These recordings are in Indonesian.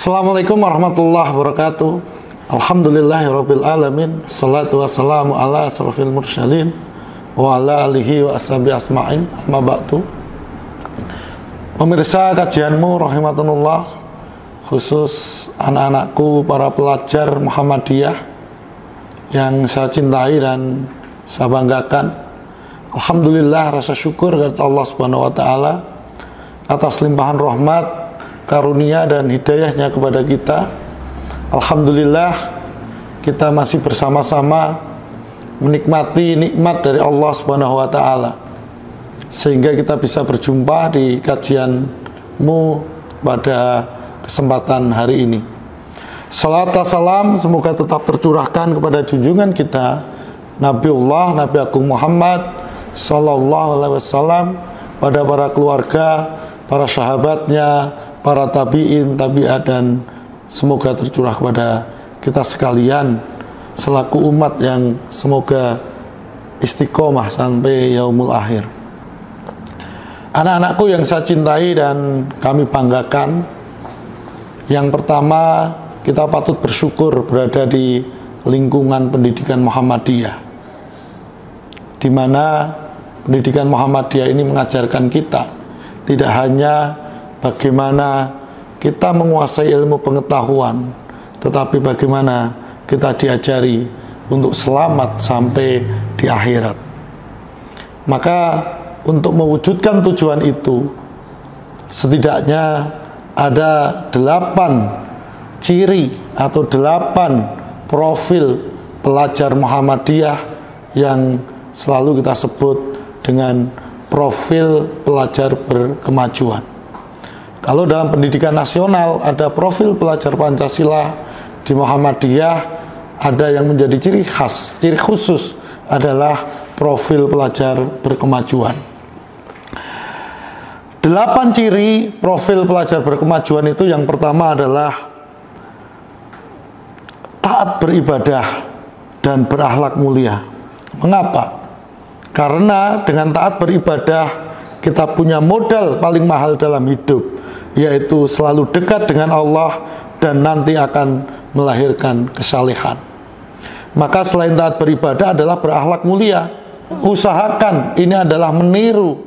Assalamualaikum warahmatullahi wabarakatuh. Alhamdulillahirabbil alamin. Salatu wassalamu ala asrofil mursalin wa ala alihi wa ashabi asma'in. Amma ba'du. Pemirsa kajianmu rahimakumullah, khusus anak-anakku para pelajar Muhammadiyah yang saya cintai dan saya banggakan. Alhamdulillah, rasa syukur kepada Allah Subhanahu wa taala atas limpahan rahmat, karunia dan hidayahnya kepada kita. Alhamdulillah, kita masih bersama-sama menikmati nikmat dari Allah Subhanahu wa taala, sehingga kita bisa berjumpa di kajianmu pada kesempatan hari ini. Salat dan salam semoga tetap tercurahkan kepada junjungan kita Nabiullah Nabi Agung Muhammad sallallahu alaihi wasallam, pada para keluarga, para sahabatnya, para tabi'in, tabi'at, dan semoga tercurah kepada kita sekalian selaku umat yang semoga istiqomah sampai yaumul akhir. Anak-anakku yang saya cintai dan kami banggakan, yang pertama, kita patut bersyukur berada di lingkungan pendidikan Muhammadiyah, di mana pendidikan Muhammadiyah ini mengajarkan kita tidak hanya bagaimana kita menguasai ilmu pengetahuan, tetapi bagaimana kita diajari untuk selamat sampai di akhirat. Maka untuk mewujudkan tujuan itu, setidaknya ada 8 ciri atau 8 profil pelajar Muhammadiyah yang selalu kita sebut dengan profil pelajar berkemajuan. Kalau dalam pendidikan nasional ada profil pelajar Pancasila, di Muhammadiyah ada yang menjadi ciri khas, ciri khusus adalah profil pelajar berkemajuan. 8 ciri profil pelajar berkemajuan itu, yang pertama adalah taat beribadah dan berakhlak mulia. Mengapa? Karena dengan taat beribadah kita punya modal paling mahal dalam hidup, yaitu selalu dekat dengan Allah dan nanti akan melahirkan kesalehan. Maka selain taat beribadah adalah berakhlak mulia. Usahakan ini adalah meniru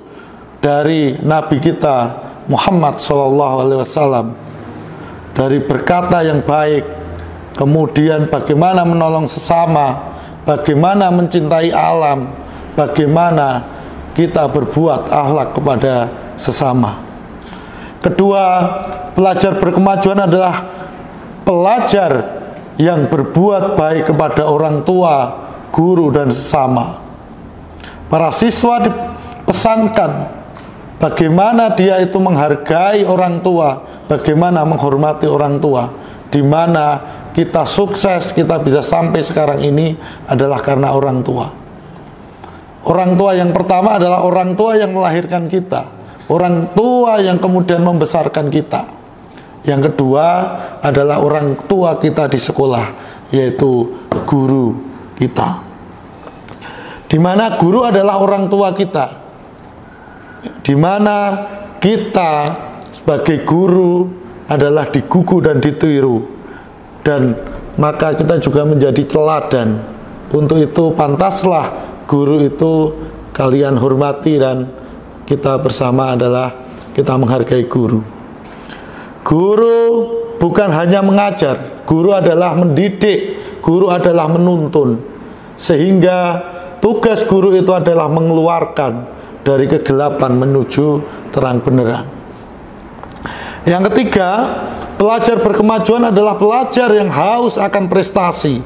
dari Nabi kita Muhammad SAW, dari berkata yang baik, kemudian bagaimana menolong sesama, bagaimana mencintai alam, bagaimana kita berbuat akhlak kepada sesama. Kedua, pelajar berkemajuan adalah pelajar yang berbuat baik kepada orang tua, guru, dan sesama. Para siswa dipesankan bagaimana dia itu menghargai orang tua, bagaimana menghormati orang tua. Di mana kita sukses, kita bisa sampai sekarang ini adalah karena orang tua. Orang tua yang pertama adalah orang tua yang melahirkan kita, orang tua yang kemudian membesarkan kita. Yang kedua adalah orang tua kita di sekolah, yaitu guru kita. Di mana guru adalah orang tua kita, di mana kita sebagai guru adalah digugu dan ditiru, dan maka kita juga menjadi teladan. Untuk itu pantaslah guru itu kalian hormati, dan kita bersama adalah kita menghargai guru. Guru bukan hanya mengajar, guru adalah mendidik, guru adalah menuntun, sehingga tugas guru itu adalah mengeluarkan dari kegelapan menuju terang benderang. Yang ketiga, pelajar berkemajuan adalah pelajar yang haus akan prestasi,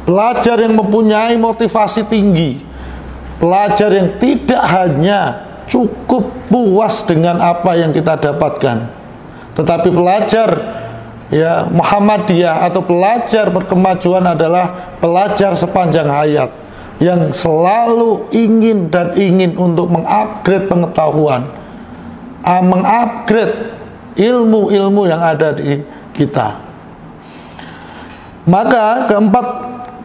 pelajar yang mempunyai motivasi tinggi, pelajar yang tidak hanya cukup puas dengan apa yang kita dapatkan, tetapi pelajar Muhammadiyah atau pelajar berkemajuan adalah pelajar sepanjang hayat yang selalu ingin untuk mengupgrade pengetahuan, mengupgrade ilmu-ilmu yang ada di kita. Maka keempat,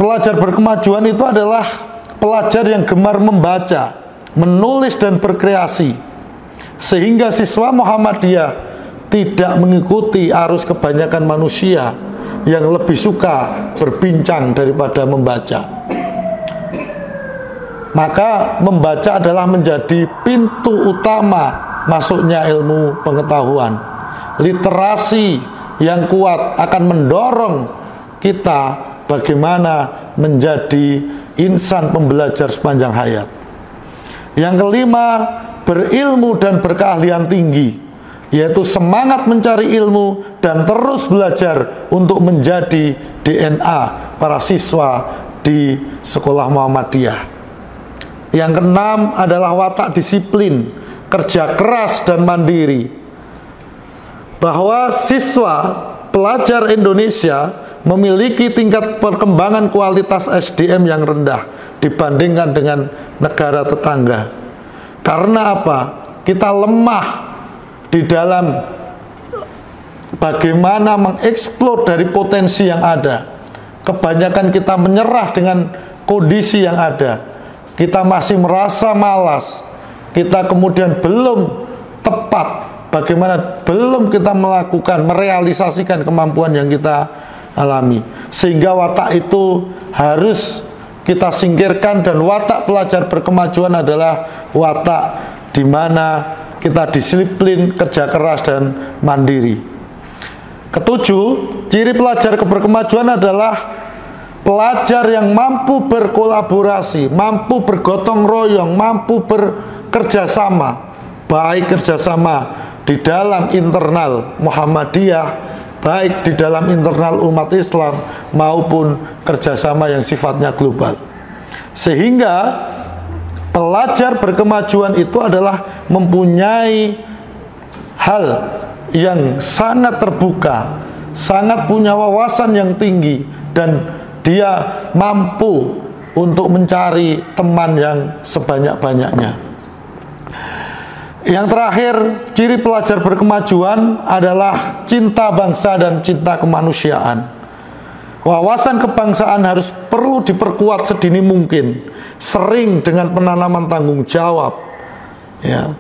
pelajar berkemajuan itu adalah pelajar yang gemar membaca, menulis, dan berkreasi, sehingga siswa Muhammadiyah tidak mengikuti arus kebanyakan manusia yang lebih suka berbincang daripada membaca. Maka membaca adalah menjadi pintu utama masuknya ilmu pengetahuan. Literasi yang kuat akan mendorong kita bagaimana menjadi insan pembelajar sepanjang hayat. Yang kelima, berilmu dan berkeahlian tinggi, yaitu semangat mencari ilmu dan terus belajar untuk menjadi DNA para siswa di sekolah Muhammadiyah. Yang keenam adalah watak disiplin, kerja keras dan mandiri. Bahwa siswa pelajar Indonesia memiliki tingkat perkembangan kualitas SDM yang rendah dibandingkan dengan negara tetangga. Karena apa? Kita lemah di dalam bagaimana mengeksplor dari potensi yang ada. Kebanyakan kita menyerah dengan kondisi yang ada. Kita masih merasa malas. Kita kemudian belum tepat. Bagaimana belum kita melakukan, merealisasikan kemampuan yang kita alami. Sehingga watak itu harus kita singkirkan, dan watak pelajar berkemajuan adalah watak di mana kita disiplin, kerja keras, dan mandiri. Ketujuh, ciri pelajar berkemajuan adalah pelajar yang mampu berkolaborasi, mampu bergotong royong, mampu bekerja sama, baik kerjasama di dalam internal Muhammadiyah, baik di dalam internal umat Islam, maupun kerjasama yang sifatnya global. Sehingga pelajar berkemajuan itu adalah mempunyai hal yang sangat terbuka, sangat punya wawasan yang tinggi, dan dia mampu untuk mencari teman yang sebanyak-banyaknya. Yang terakhir, ciri pelajar berkemajuan adalah cinta bangsa dan cinta kemanusiaan. Wawasan kebangsaan harus perlu diperkuat sedini mungkin, sering dengan penanaman tanggung jawab. Ya,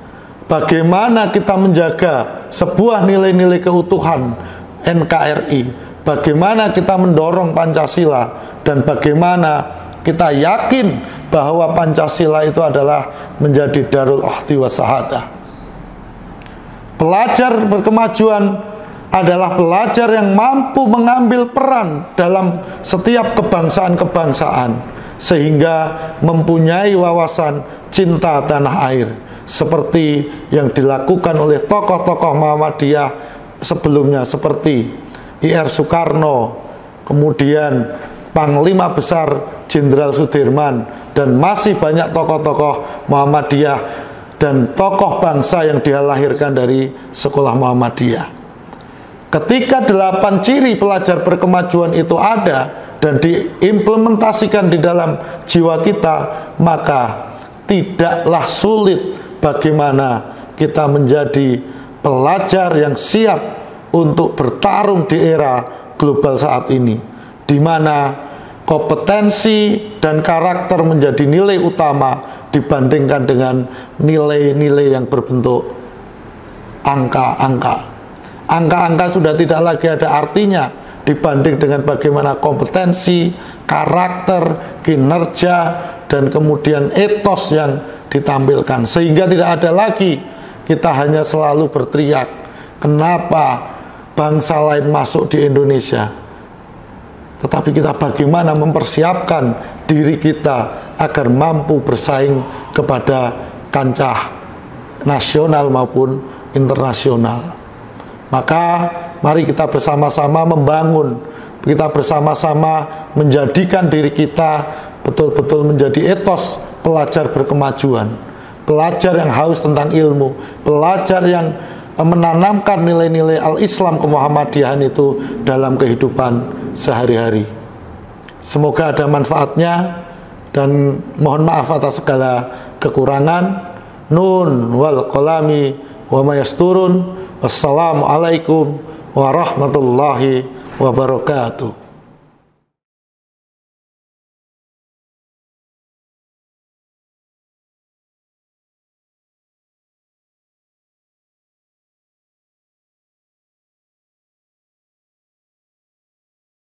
bagaimana kita menjaga sebuah nilai-nilai keutuhan NKRI, bagaimana kita mendorong Pancasila, dan bagaimana kita yakin bahwa Pancasila itu adalah menjadi darul ahdi wa sahadah. Pelajar berkemajuan adalah pelajar yang mampu mengambil peran dalam setiap kebangsaan-kebangsaan, sehingga mempunyai wawasan cinta tanah air, seperti yang dilakukan oleh tokoh-tokoh Muhammadiyah sebelumnya, seperti I.R. Soekarno, kemudian Panglima Besar Jenderal Sudirman, dan masih banyak tokoh-tokoh Muhammadiyah dan tokoh bangsa yang dia lahirkan dari sekolah Muhammadiyah. Ketika 8 ciri pelajar berkemajuan itu ada dan diimplementasikan di dalam jiwa kita, maka tidaklah sulit bagaimana kita menjadi pelajar yang siap untuk bertarung di era global saat ini, di mana kompetensi dan karakter menjadi nilai utama dibandingkan dengan nilai-nilai yang berbentuk angka-angka. Angka-angka sudah tidak lagi ada artinya dibanding dengan bagaimana kompetensi, karakter, kinerja, dan kemudian etos yang ditampilkan. Sehingga tidak ada lagi kita hanya selalu berteriak, kenapa bangsa lain masuk di Indonesia? Tetapi kita bagaimana mempersiapkan diri kita agar mampu bersaing kepada kancah nasional maupun internasional. Maka mari kita bersama-sama membangun, kita bersama-sama menjadikan diri kita betul-betul menjadi etos pelajar berkemajuan, pelajar yang haus tentang ilmu, pelajar yang menanamkan nilai-nilai al-Islam kemuhammadiyahan itu dalam kehidupan sehari-hari. Semoga ada manfaatnya, dan mohon maaf atas segala kekurangan. Nun wal qalami wa ma yasturun. Wassalamualaikum warahmatullahi wabarakatuh.